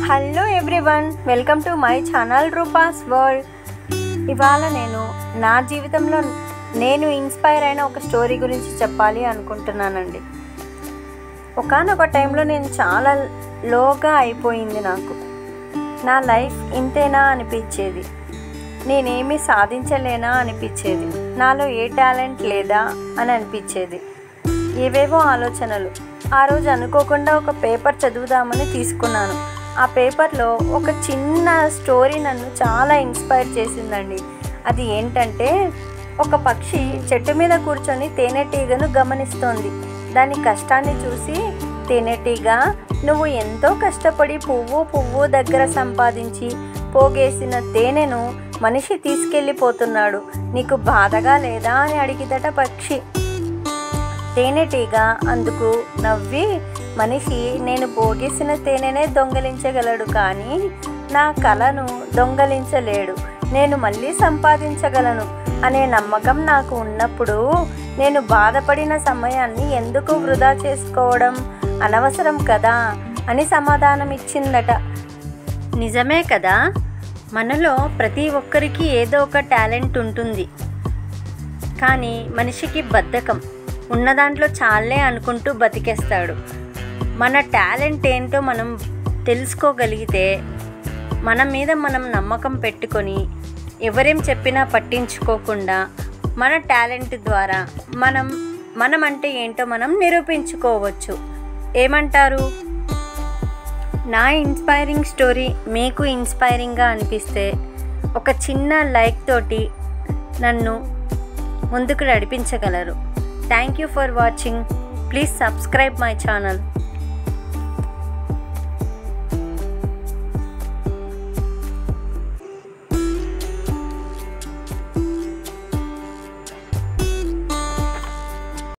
Hello everyone, welcome to my channel Rupa's world. ఇవాళ నేను నా జీవితంలో నేను ఇన్స్పైర్ అయిన ఒక స్టోరీ గురించి చెప్పాలి అనుకుంటున్నానండి. ఒకానొక టైంలో నేను చాలా లోగా అయిపోయింది. నా లైఫ్ ఇంతేనా అనిపించేది. నేనేమీ సాధించలేనా అనిపించేది. నాలో ఏ టాలెంట్ లేదా అని అనిపించేది. ఏవేవో ఆలోచనలు. ఆ రోజు అనుకోకుండా ఒక పేపర్ చదువుదామని తీసుకున్నాను. ఆ పేపర్లో ఒక చిన్న స్టోరీ నన్ను చాలా ఇన్స్పైర్ చేసిందండి. అది ఏంటంటే, ఒక పక్షి చెట్టు మీద కూర్చొని తేనెటీగను గమనిస్తోంది. దాని కష్టాన్ని చూసి తేనెటీగ, నువ్వు ఎంతో కష్టపడి పువ్వు దగ్గర సంపాదించి పోగేసిన తేనెను మనిషి తీసుకెళ్ళిపోతున్నాడు, నీకు బాధగా లేదా అని అడిగిదట పక్షి. తేనెటీగ అందుకు నవ్వి, మనిషి నేను పోగేసిన తేనెనే దొంగలించగలడు, కానీ నా కళను దొంగలించలేడు. నేను మళ్ళీ సంపాదించగలను అనే నమ్మకం నాకు ఉన్నప్పుడు నేను బాధపడిన సమయాన్ని ఎందుకు వృధా చేసుకోవడం, అనవసరం కదా అని సమాధానం ఇచ్చిందట. నిజమే కదా, మనలో ప్రతి ఒక్కరికి ఏదో ఒక టాలెంట్ ఉంటుంది. కానీ మనిషికి బద్ధకం, ఉన్న దాంట్లో చాలే అనుకుంటూ బతికేస్తాడు. మన టాలెంట్ ఏంటో మనం తెలుసుకోగలిగితే, మన మీద మనం నమ్మకం పెట్టుకొని ఎవరేం చెప్పినా పట్టించుకోకుండా మన టాలెంట్ ద్వారా మనం అంటే ఏంటో మనం నిరూపించుకోవచ్చు. ఏమంటారు? నా ఇన్స్పైరింగ్ స్టోరీ మీకు ఇన్స్పైరింగ్గా అనిపిస్తే ఒక చిన్న లైక్ తోటి నన్ను ముందుకు నడిపించగలరు. Thank you for watching. Please subscribe my channel.